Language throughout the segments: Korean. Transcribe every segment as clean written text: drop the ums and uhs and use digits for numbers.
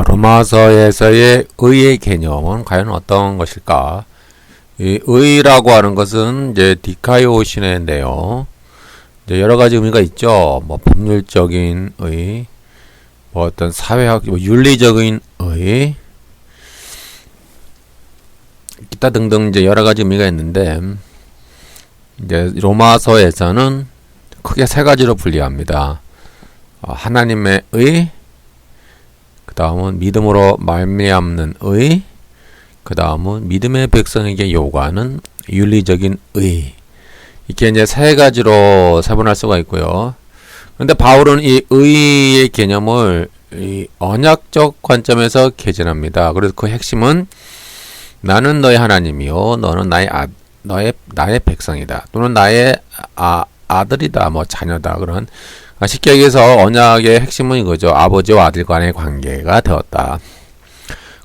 로마서에서의 의의 개념은 과연 어떤 것일까? 이 의라고 하는 것은 이제 디카이오시네인데요. 이제 여러 가지 의미가 있죠. 뭐 법률적인 의, 뭐 어떤 사회학, 뭐 윤리적인 의, 기타 등등 이제 여러 가지 의미가 있는데, 이제 로마서에서는 크게 세 가지로 분리합니다. 하나님의 의, 그 다음은 믿음으로 말미암는 의, 그 다음은 믿음의 백성에게 요구하는 윤리적인 의. 이렇게 이제 세 가지로 세분할 수가 있고요. 그런데 바울은 이 의의 개념을 이 언약적 관점에서 개진합니다. 그래서 그 핵심은 나는 너의 하나님이요, 너는 나의 백성이다, 또는 나의 아들이다, 뭐 자녀다. 그런 쉽게 얘기해서 언약의 핵심은 이거죠. 아버지와 아들 간의 관계가 되었다.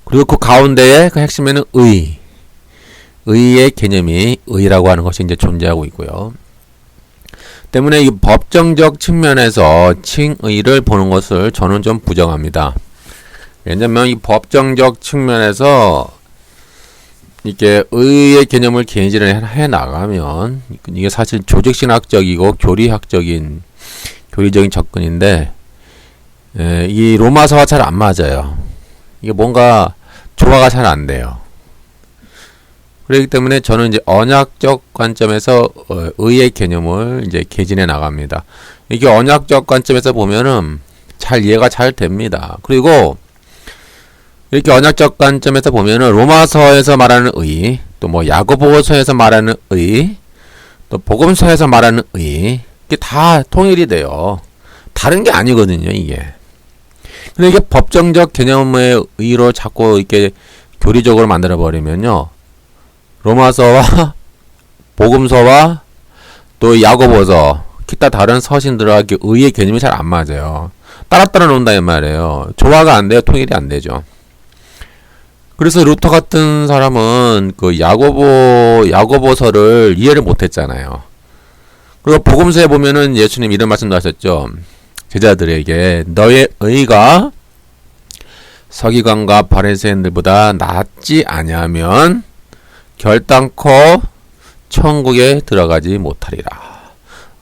그리고 그 가운데에 그 핵심에는 의의 개념이 의라고 하는 것이 이제 존재하고 있고요. 때문에 이 법정적 측면에서 칭의를 보는 것을 저는 좀 부정합니다. 왜냐면 이 법정적 측면에서 이렇게 의의 개념을 개진을 해 나가면 이게 사실 조직신학적이고 교리적인 접근인데, 이 로마서와 잘 안 맞아요. 이게 뭔가 조화가 잘 안 돼요. 그렇기 때문에 저는 이제 언약적 관점에서 의의 개념을 이제 개진해 나갑니다. 이게 언약적 관점에서 보면은 잘 이해가 잘 됩니다. 그리고 이렇게 언약적 관점에서 보면은 로마서에서 말하는 의, 또 뭐 야고보서에서 말하는 의, 또 복음서에서 말하는 의, 이게 다 통일이 돼요. 다른 게 아니거든요, 이게. 근데 이게 법정적 개념의 의로 자꾸 이렇게 교리적으로 만들어버리면요, 로마서와 복음서와 또 야고보서, 기타 다른 서신들과 의의 개념이 잘 안 맞아요. 따라 놓는다 이 말이에요. 조화가 안 돼요. 통일이 안 되죠. 그래서 루터 같은 사람은 그 야고보서를 이해를 못했잖아요. 그리고 복음서에 보면은 예수님 이런 말씀도 하셨죠. 제자들에게 너의 의가 서기관과 바리새인들보다 낫지 아니하면 결단코 천국에 들어가지 못하리라.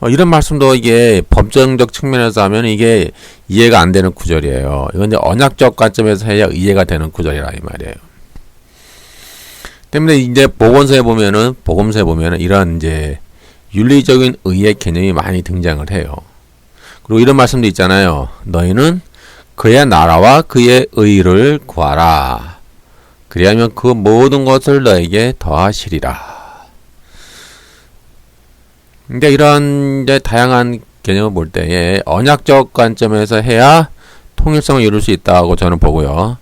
이런 말씀도 이게 법정적 측면에서 하면 이게 이해가 안 되는 구절이에요. 이건 이제 언약적 관점에서 해야 이해가 되는 구절이라 이 말이에요. 때문에 이제 복음서에 보면은 이런 이제 윤리적인 의의 개념이 많이 등장을 해요. 그리고 이런 말씀도 있잖아요. 너희는 그의 나라와 그의 의를 구하라. 그리하면 그 모든 것을 너에게 더하시리라. 근데 이런 이제 다양한 개념을 볼 때에 언약적 관점에서 해야 통일성을 이룰 수 있다고 저는 보고요.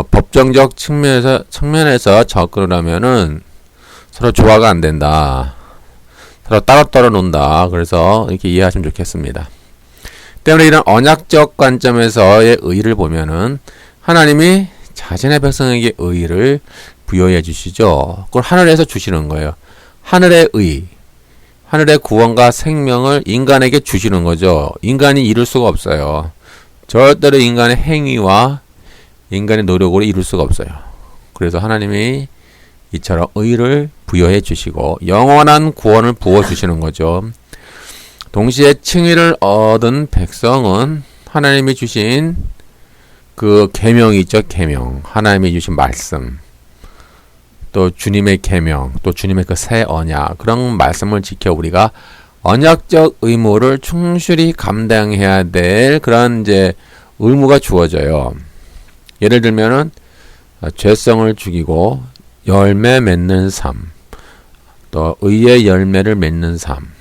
법정적 측면에서 접근을 하면은 서로 조화가 안 된다. 서로 따로 논다. 그래서 이렇게 이해하시면 좋겠습니다. 때문에 이런 언약적 관점에서의 의의를 보면은 하나님이 자신의 백성에게 의의를 부여해 주시죠. 그걸 하늘에서 주시는 거예요. 하늘의 의, 하늘의 구원과 생명을 인간에게 주시는 거죠. 인간이 이룰 수가 없어요. 절대로 인간의 행위와 인간의 노력으로 이룰 수가 없어요. 그래서 하나님이 이처럼 의를 부여해 주시고 영원한 구원을 부어 주시는 거죠. 동시에 칭의를 얻은 백성은 하나님이 주신 그 계명이 있죠. 계명, 하나님이 주신 말씀, 또 주님의 계명, 또 주님의 그 새 언약, 그런 말씀을 지켜 우리가 언약적 의무를 충실히 감당해야 될 그런 이제 의무가 주어져요. 예를 들면은 죄성을 죽이고 열매 맺는 삶, 또 의의 열매를 맺는 삶,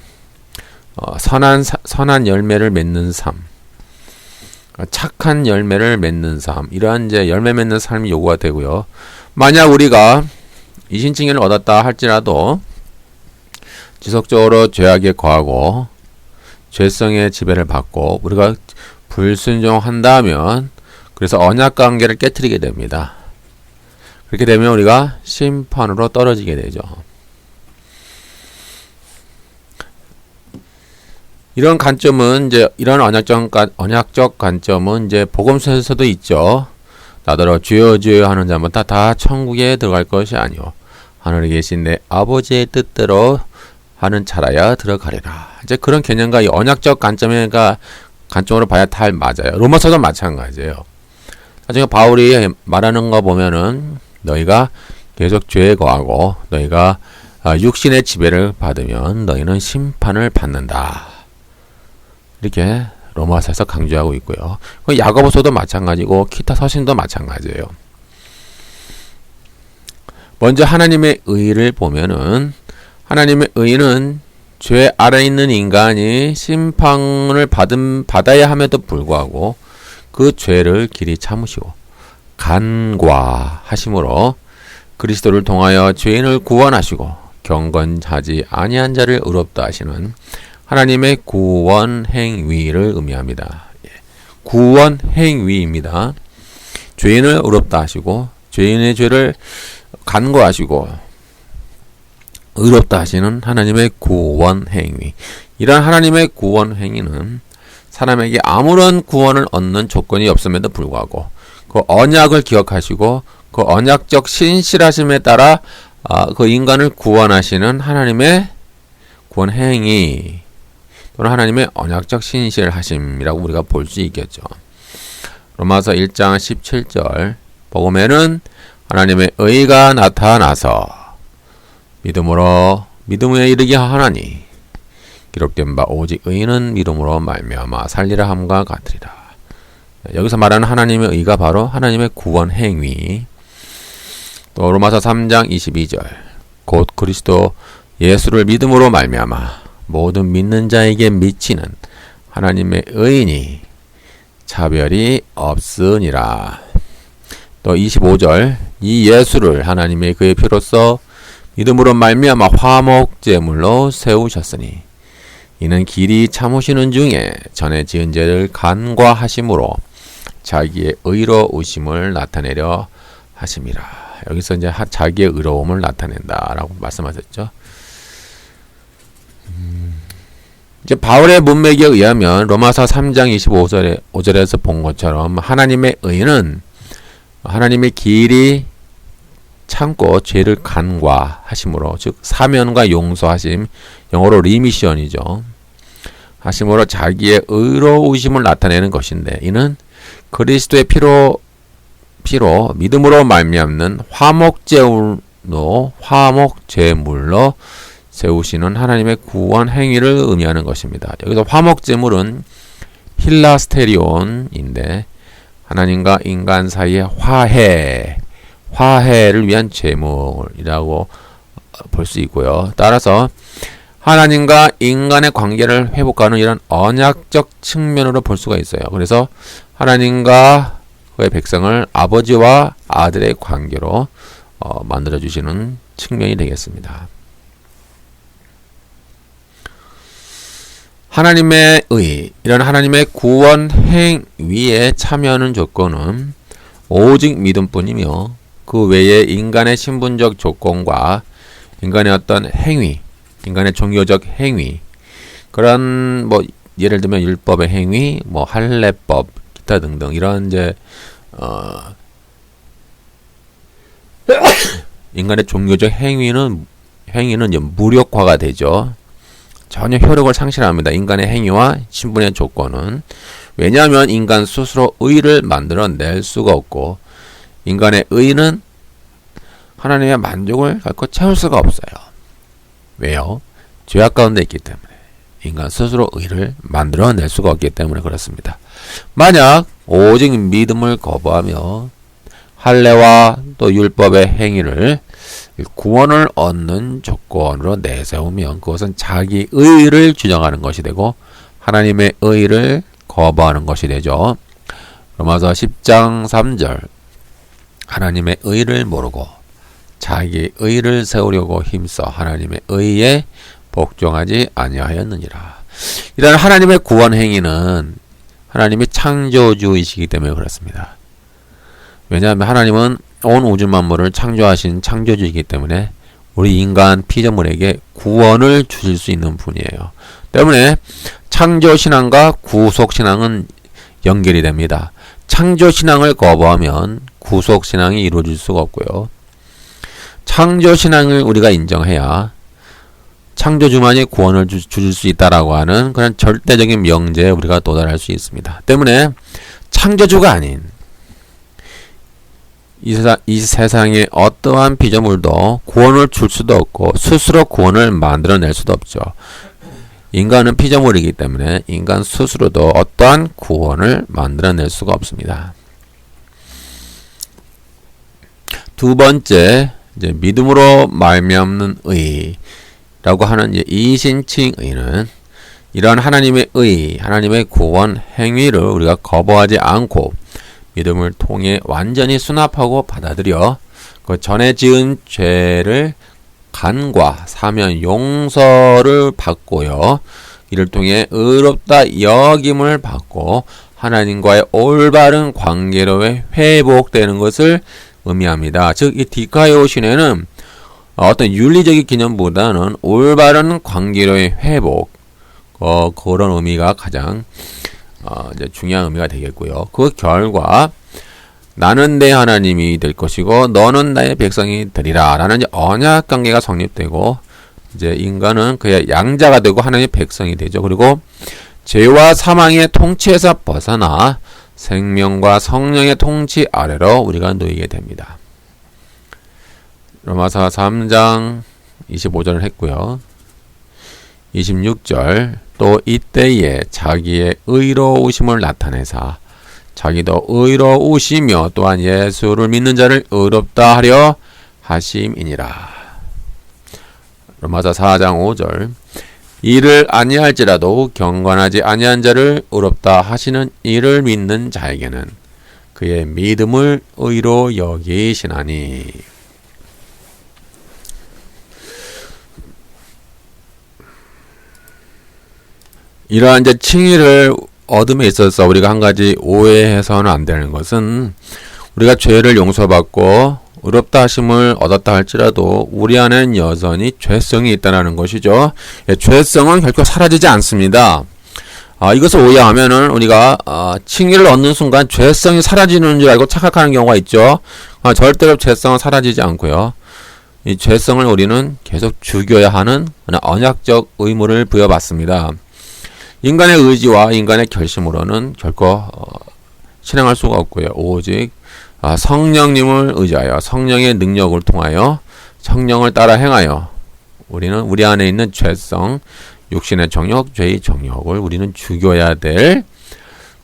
선한 열매를 맺는 삶, 착한 열매를 맺는 삶, 이러한 이제 열매 맺는 삶이 요구가 되고요. 만약 우리가 이신칭의를 얻었다 할지라도 지속적으로 죄악에 거하고 죄성의 지배를 받고 우리가 불순종한다면 그래서 언약 관계를 깨트리게 됩니다. 그렇게 되면 우리가 심판으로 떨어지게 되죠. 이런 관점은 이제 이런 언약적 관점은 이제 복음서에서도 있죠. 나더러 주여 주여 하는 자마다 다 천국에 들어갈 것이 아니요 하늘에 계신 내 아버지의 뜻대로 하는 자라야 들어가리라. 이제 그런 개념과 이 언약적 관점으로 봐야 다 맞아요. 로마서도 마찬가지예요. 나중에 바울이 말하는 거 보면은 너희가 계속 죄에 거하고 너희가 육신의 지배를 받으면 너희는 심판을 받는다. 이렇게 로마서에서 강조하고 있고요. 야고보서도 마찬가지고 기타 서신도 마찬가지예요. 먼저 하나님의 의를 보면은 하나님의 의는 죄 아래 있는 인간이 심판을 받아야 함에도 불구하고 그 죄를 길이 참으시고 간과하심으로 그리스도를 통하여 죄인을 구원하시고 경건하지 아니한 자를 의롭다 하시는 하나님의 구원 행위를 의미합니다. 구원 행위입니다. 죄인을 의롭다 하시고 죄인의 죄를 간과하시고 의롭다 하시는 하나님의 구원 행위. 이러한 하나님의 구원 행위는 사람에게 아무런 구원을 얻는 조건이 없음에도 불구하고 그 언약을 기억하시고 그 언약적 신실하심에 따라 그 인간을 구원하시는 하나님의 구원 행위 또는 하나님의 언약적 신실하심이라고 우리가 볼 수 있겠죠. 로마서 1장 17절 복음에는 하나님의 의가 나타나서 믿음에 이르게 하나니 기록된 바 오직 의인은 믿음으로 말미암아 살리라 함과 같으리라. 여기서 말하는 하나님의 의가 바로 하나님의 구원 행위. 또 로마서 3장 22절 곧 그리스도 예수를 믿음으로 말미암아 모든 믿는 자에게 미치는 하나님의 의인이 차별이 없으니라. 또 25절 이 예수를 하나님의 그의 피로써 믿음으로 말미암아 화목제물로 세우셨으니 이는 길이 참으시는 중에 전에 지은 죄를 간과하심으로 자기의 의로우심을 나타내려 하심이라. 여기서 이제 자기의 의로움을 나타낸다라고 말씀하셨죠. 이제 바울의 문맥에 의하면 로마서 3장 25절에서 본 것처럼 하나님의 의는 하나님의 길이 참고 죄를 간과하심으로 즉 사면과 용서하심 영어로 리미션이죠. 하심으로 자기의 의로우심을 나타내는 것인데 이는 그리스도의 피로 믿음으로 말미암는 화목제물로 세우시는 하나님의 구원 행위를 의미하는 것입니다. 여기서 화목제물은 힐라스테리온인데 하나님과 인간 사이의 화해를 위한 제물이라고 볼 수 있고요. 따라서 하나님과 인간의 관계를 회복하는 이런 언약적 측면으로 볼 수가 있어요. 그래서 하나님과 그의 백성을 아버지와 아들의 관계로 만들어주시는 측면이 되겠습니다. 하나님의 의, 이런 하나님의 구원 행위에 참여하는 조건은 오직 믿음뿐이며 그 외에 인간의 신분적 조건과 인간의 어떤 행위, 인간의 종교적 행위, 그런 예를 들면 율법의 행위, 할례법, 기타 등등 이런 이제 인간의 종교적 행위는 이제 무력화가 되죠. 전혀 효력을 상실합니다. 인간의 행위와 신분의 조건은. 왜냐하면 인간 스스로 의를 만들어낼 수가 없고 인간의 의는 하나님의 만족을 결코 채울 수가 없어요. 왜요? 죄악 가운데 있기 때문에. 인간 스스로 의를 만들어낼 수가 없기 때문에 그렇습니다. 만약 오직 믿음을 거부하며 할례와 또 율법의 행위를 구원을 얻는 조건으로 내세우면 그것은 자기 의를 주장하는 것이 되고 하나님의 의를 거부하는 것이 되죠. 로마서 10장 3절 하나님의 의를 모르고 자기 의를 세우려고 힘써 하나님의 의에 복종하지 아니하였느니라. 이런 하나님의 구원 행위는 하나님이 창조주이시기 때문에 그렇습니다. 왜냐하면 하나님은 온 우주 만물을 창조하신 창조주이기 때문에 우리 인간 피조물에게 구원을 주실 수 있는 분이에요. 때문에 창조신앙과 구속신앙은 연결이 됩니다. 창조신앙을 거부하면 구속신앙이 이루어질 수가 없고요. 창조신앙을 우리가 인정해야 창조주만이 구원을 줄 수 있다라고 하는 그런 절대적인 명제에 우리가 도달할 수 있습니다. 때문에 창조주가 아닌 이 세상의 어떠한 피조물도 구원을 줄 수도 없고 스스로 구원을 만들어낼 수도 없죠. 인간은 피조물이기 때문에 인간 스스로도 어떠한 구원을 만들어낼 수가 없습니다. 두 번째, 이제 믿음으로 말미암는 의라고 하는 이제 이신칭 의는 이런 하나님의 의, 하나님의 구원 행위를 우리가 거부하지 않고 믿음을 통해 완전히 수납하고 받아들여 그 전에 지은 죄를 간과 사면 용서를 받고요. 이를 통해 의롭다 여김을 받고 하나님과의 올바른 관계로의 회복되는 것을 의미합니다. 즉, 이 디카이오 신에는 어떤 윤리적인 개념보다는 올바른 관계로의 회복, 그런 의미가 가장 이제 중요한 의미가 되겠고요. 그 결과 나는 내 하나님이 될 것이고 너는 나의 백성이 되리라 라는 언약 관계가 성립되고 이제 인간은 그의 양자가 되고 하나님의 백성이 되죠. 그리고 죄와 사망의 통치에서 벗어나 생명과 성령의 통치 아래로 우리가 놓이게 됩니다. 로마서 3장 25절을 했고요. 26절 또 이때에 자기의 의로우심을 나타내사 자기도 의로우시며 또한 예수를 믿는 자를 의롭다 하려 하심이니라. 로마서 4장 5절 이를 아니할지라도 경건하지 아니한 자를 의롭다 하시는 이를 믿는 자에게는 그의 믿음을 의로 여기시나니. 이러한 이제 칭의를 얻음에 있어서 우리가 한 가지 오해해서는 안 되는 것은 우리가 죄를 용서받고 의롭다 하심을 얻었다 할지라도 우리 안에는 여전히 죄성이 있다는 것이죠. 죄성은 결코 사라지지 않습니다. 이것을 오해하면은 우리가 칭의를 얻는 순간 죄성이 사라지는 줄 알고 착각하는 경우가 있죠. 절대로 죄성은 사라지지 않고요. 이 죄성을 우리는 계속 죽여야 하는 언약적 의무를 부여받습니다. 인간의 의지와 인간의 결심으로는 결코 실행할 수가 없고요. 오직 성령님을 의지하여 성령의 능력을 통하여 성령을 따라 행하여 우리는 우리 안에 있는 죄성, 육신의 정욕, 죄의 정욕을 우리는 죽여야 될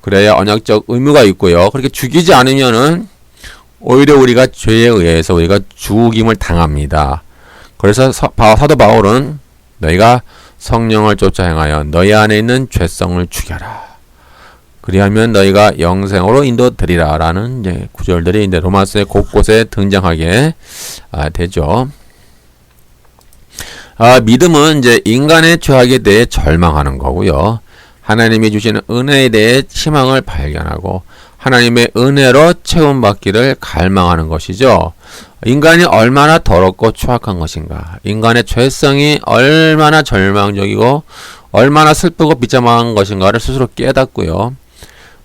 그래야 언약적 의무가 있고요. 그렇게 죽이지 않으면은 오히려 우리가 죄에 의해서 우리가 죽임을 당합니다. 그래서 사도 바울은 너희가 성령을 쫓아 행하여 너희 안에 있는 죄성을 죽여라. 그리하면 너희가 영생으로 인도되리라 라는 이제 구절들이 이제 로마서의 곳곳에 등장하게 되죠. 믿음은 이제 인간의 죄악에 대해 절망하는 거고요. 하나님이 주시는 은혜에 대해 희망을 발견하고 하나님의 은혜로 채움받기를 갈망하는 것이죠. 인간이 얼마나 더럽고 추악한 것인가, 인간의 죄성이 얼마나 절망적이고 얼마나 슬프고 비참한 것인가를 스스로 깨닫고요.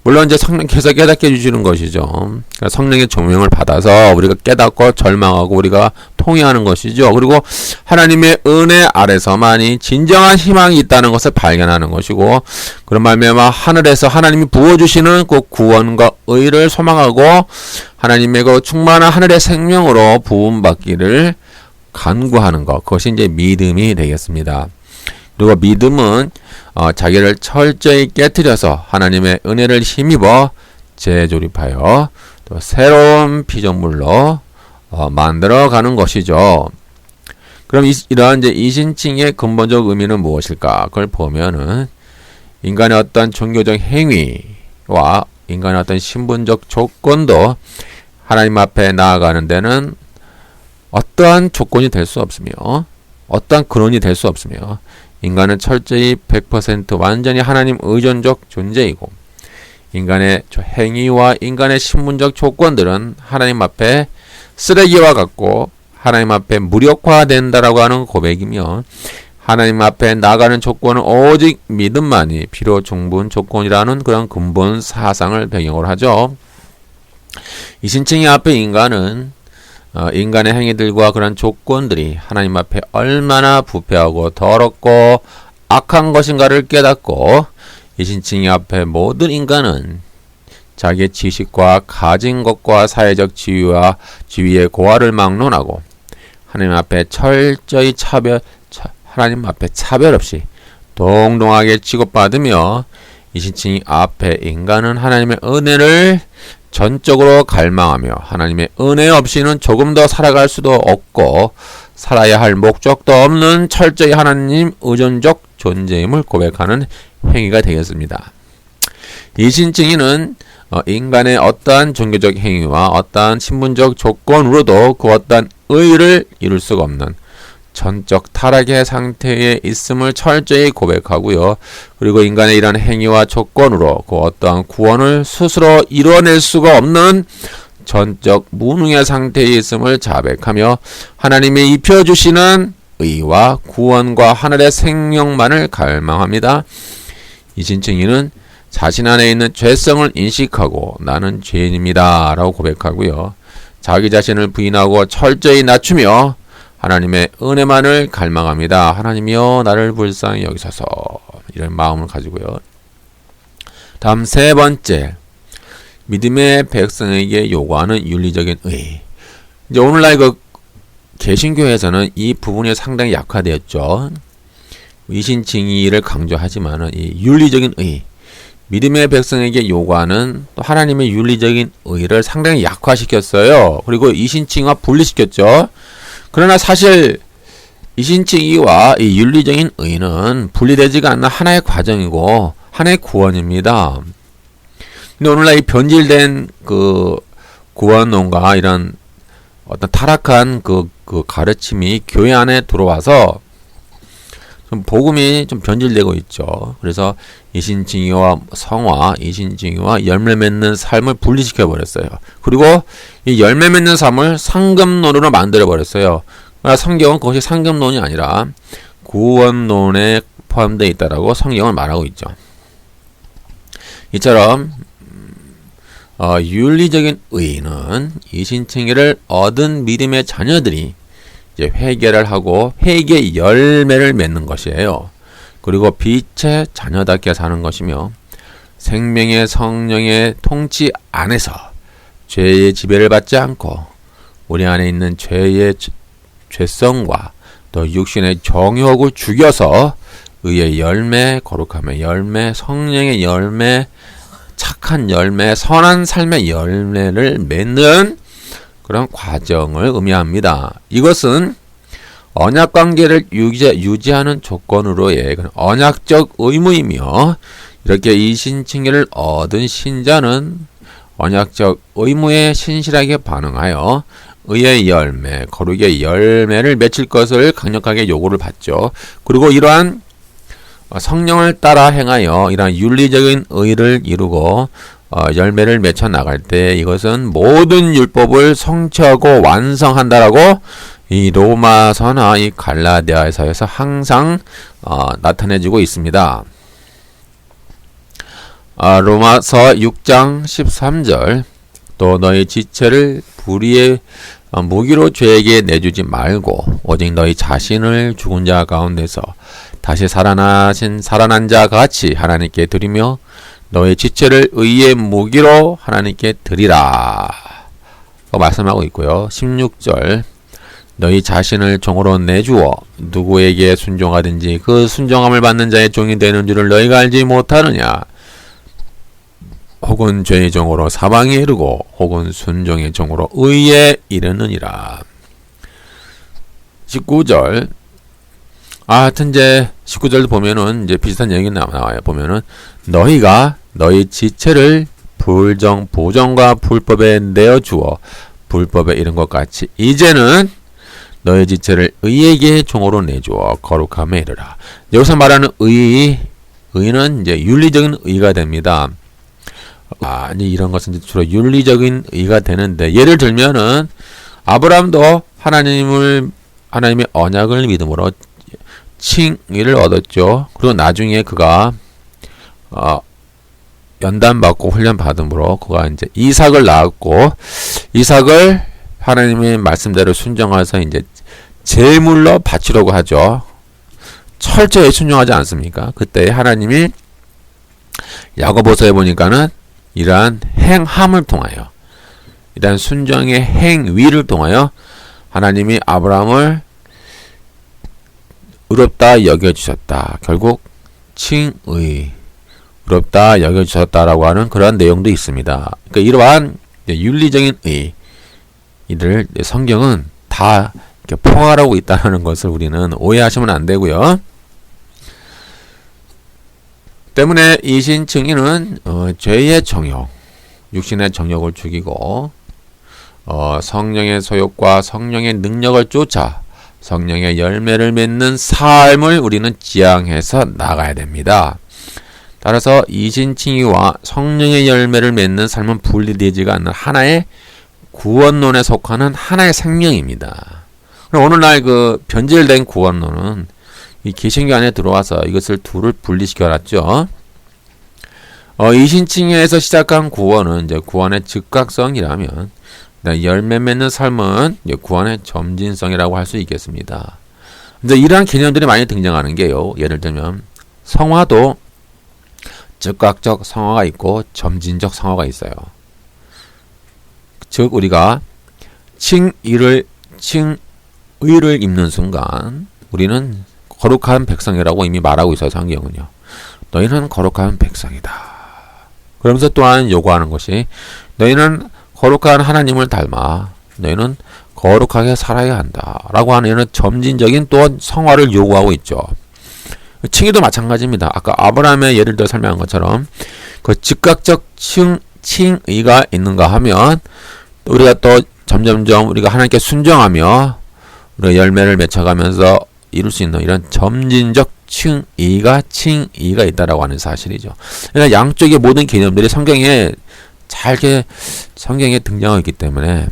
물론 이제 성령께서 깨닫게 해주시는 것이죠. 그러니까 성령의 조명을 받아서 우리가 깨닫고 절망하고 우리가 통회하는 것이죠. 그리고 하나님의 은혜 아래서만이 진정한 희망이 있다는 것을 발견하는 것이고, 그런 말미암아 하늘에서 하나님이 부어주시는 그 구원과 의를 소망하고 하나님의 그 충만한 하늘의 생명으로 부음받기를 간구하는 것, 그것이 이제 믿음이 되겠습니다. 그리고 믿음은 자기를 철저히 깨트려서 하나님의 은혜를 힘입어 재조립하여 또 새로운 피조물로 만들어가는 것이죠. 그럼 이러한 이제 이신칭의 근본적 의미는 무엇일까? 그걸 보면은 인간의 어떤 종교적 행위와 인간의 어떤 신분적 조건도 하나님 앞에 나아가는 데는 어떠한 조건이 될 수 없으며 어떠한 근원이 될 수 없으며 인간은 철저히 100% 완전히 하나님 의존적 존재이고 인간의 행위와 인간의 신분적 조건들은 하나님 앞에 쓰레기와 같고 하나님 앞에 무력화된다라고 하는 고백이며 하나님 앞에 나가는 조건은 오직 믿음만이 필요 충분 조건이라는 그런 근본 사상을 배경으로 하죠. 이신칭의 앞에 인간은 인간의 행위들과 그런 조건들이 하나님 앞에 얼마나 부패하고 더럽고 악한 것인가를 깨닫고 이신칭의 앞에 모든 인간은 자기의 지식과 가진 것과 사회적 지위의 고하를 막론하고 하나님 앞에 철저히 하나님 앞에 차별 없이 동등하게 취급받으며 이신칭 앞에 인간은 하나님의 은혜를 전적으로 갈망하며 하나님의 은혜 없이는 조금 더 살아갈 수도 없고 살아야 할 목적도 없는 철저히 하나님 의존적 존재임을 고백하는 행위가 되겠습니다. 이신칭의는 인간의 어떠한 종교적 행위와 어떠한 신분적 조건으로도 그 어떠한 의의를 이룰 수가 없는 전적 타락의 상태에 있음을 철저히 고백하고요. 그리고 인간의 이러한 행위와 조건으로 그 어떠한 구원을 스스로 이뤄낼 수가 없는 전적 무능의 상태에 있음을 자백하며 하나님이 입혀주시는 의와 구원과 하늘의 생명만을 갈망합니다. 이신칭의는 자신 안에 있는 죄성을 인식하고 나는 죄인입니다 라고 고백하고요. 자기 자신을 부인하고 철저히 낮추며 하나님의 은혜만을 갈망합니다. 하나님이여 나를 불쌍히 여기소서, 이런 마음을 가지고요. 다음 세 번째, 믿음의 백성에게 요구하는 윤리적인 의. 이제 오늘날 개신교에서는 이 부분이 상당히 약화되었죠. 이신칭의를 강조하지만은 이 윤리적인 의, 믿음의 백성에게 요구하는 또 하나님의 윤리적인 의를 상당히 약화시켰어요. 그리고 이신칭의와 분리시켰죠. 그러나 사실 이신칭의와 이 윤리적인 의는 분리되지가 않는 하나의 과정이고 하나의 구원입니다. 근데 오늘날 이 변질된 구원론과 이런 어떤 타락한 그 가르침이 교회 안에 들어와서 좀 복음이 좀 변질되고 있죠. 그래서 이신칭의와 성화, 이신칭의와 열매 맺는 삶을 분리시켜 버렸어요. 그리고 이 열매 맺는 삶을 상급론으로 만들어 버렸어요. 그러나 성경은 그것이 상급론이 아니라 구원론에 포함되어 있다라고 성경을 말하고 있죠. 이처럼 윤리적인 의는 이신칭의를 얻은 믿음의 자녀들이 이제 회개를 하고 회개 열매를 맺는 것이에요. 그리고 빛의 자녀답게 사는 것이며 생명의 성령의 통치 안에서 죄의 지배를 받지 않고 우리 안에 있는 죄성과 또 육신의 정욕을 죽여서 의의 열매, 거룩함의 열매, 성령의 열매, 착한 열매, 선한 삶의 열매를 맺는 그런 과정을 의미합니다. 이것은 언약 관계를 유지하는 조건으로의 언약적 의무이며 이렇게 이신칭의를 얻은 신자는 언약적 의무에 신실하게 반응하여 의의 열매, 거룩의 열매를 맺힐 것을 강력하게 요구를 받죠. 그리고 이러한 성령을 따라 행하여 이러한 윤리적인 의를 이루고 열매를 맺혀 나갈 때 이것은 모든 율법을 성취하고 완성한다라고 이 로마서나 이 갈라디아서에서 항상 나타내지고 있습니다. 로마서 6장 13절 또 너희 지체를 불의의 무기로 죄에게 내주지 말고 오직 너희 자신을 죽은 자 가운데서 다시 살아난 자 같이 하나님께 드리며 너의 지체를 의의 무기로 하나님께 드리라 말씀하고 있고요. 16절 너희 자신을 종으로 내주어 누구에게 순종하든지 그 순종함을 받는 자의 종이 되는 줄을 너희가 알지 못하느냐. 혹은 죄의 종으로 사망에 이르고 혹은 순종의 종으로 의에 이르느니라. 19절 하여튼 이제 19절도 보면은 이제 비슷한 얘기 나와요. 보면은 너희가 너희 지체를 보정과 불법에 내어주어 불법에 이른 것 같이 이제는 너희 지체를 의에게 종으로 내주어 거룩함에 이르라. 여기서 말하는 의는 이제 윤리적인 의가 됩니다. 이런 것은 이제 주로 윤리적인 의가 되는데 예를 들면은 아브라함도 하나님의 언약을 믿음으로 칭의를 얻었죠. 그리고 나중에 그가 연단받고 훈련받음으로 그가 이제 이삭을 낳았고, 이삭을 하나님의 말씀대로 순종해서 이제 제물로 바치려고 하죠. 철저히 순종하지 않습니까? 그때 하나님이 야고보서에 보니까는 이러한 행함을 통하여, 이러한 순종의 행위를 통하여 하나님이 아브라함을 의롭다 여겨주셨다. 결국 칭의, 의롭다 여겨주셨다라고 하는 그런 내용도 있습니다. 그러니까 이러한 윤리적인 의, 이들 성경은 다 이렇게 포괄하고 있다는 것을 우리는 오해하시면 안 되고요. 때문에 이신칭의는 죄의 정욕, 육신의 정욕을 죽이고 성령의 소욕과 성령의 능력을 쫓아 성령의 열매를 맺는 삶을 우리는 지향해서 나가야 됩니다. 따라서 이신칭의와 성령의 열매를 맺는 삶은 분리되지가 않는 하나의 구원론에 속하는 하나의 생명입니다. 그럼 오늘날 그 변질된 구원론은 이 개신교 안에 들어와서 이것을 둘을 분리시켜 놨죠. 이신칭의에서 시작한 구원은 이제 구원의 즉각성이라면, 열매 맺는 삶은 이제 구원의 점진성이라고 할 수 있겠습니다. 근데 이러한 개념들이 많이 등장하는 게요. 예를 들면 성화도 즉각적 성화가 있고 점진적 성화가 있어요. 즉 우리가 칭의를 입는 순간 우리는 거룩한 백성이라고 이미 말하고 있어요. 성경은요. 너희는 거룩한 백성이다. 그러면서 또한 요구하는 것이 너희는 거룩한 하나님을 닮아 너희는 거룩하게 살아야 한다 라고 하는 이런 점진적인 또 성화를 요구하고 있죠. 칭의도 마찬가지입니다. 아까 아브라함의 예를 들어 설명한 것처럼 그 즉각적 칭의가 있는가 하면 우리가 또 점점점 우리가 하나님께 순종하며 우리가 열매를 맺혀가면서 이룰 수 있는 이런 점진적 칭의가 있다라고 하는 사실이죠. 그러니까 양쪽의 모든 개념들이 성경에 등장하고 있기 때문에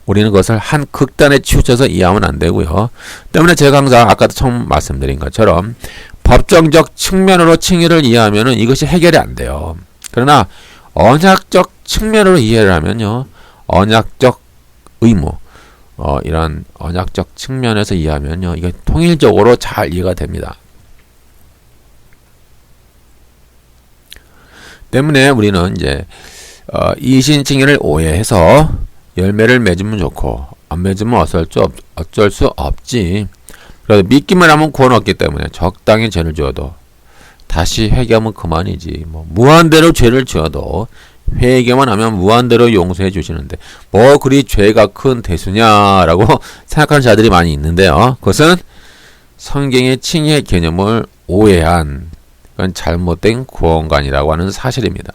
우리는 그것을 한 극단에 치우쳐서 이해하면 안 되고요. 때문에 제가 항상 아까도 처음 말씀드린 것처럼 법정적 측면으로 칭의를 이해하면은 이것이 해결이 안 돼요. 그러나 언약적 측면으로 이해를 하면요, 언약적 의무, 이런 언약적 측면에서 이해하면요, 이게 통일적으로 잘 이해가 됩니다. 때문에 우리는 이제 이신칭의를 오해해서 열매를 맺으면 좋고 안 맺으면 어쩔 수 없지. 그래서 믿기만 하면 구원 얻기 때문에 적당히 죄를 지어도 다시 회개하면 그만이지. 무한대로 죄를 지어도 회개만 하면 무한대로 용서해 주시는데 그리 죄가 큰 대수냐라고 생각하는 자들이 많이 있는데요. 그것은 성경의 칭의의 개념을 오해한 그건 잘못된 구원관이라고 하는 사실입니다.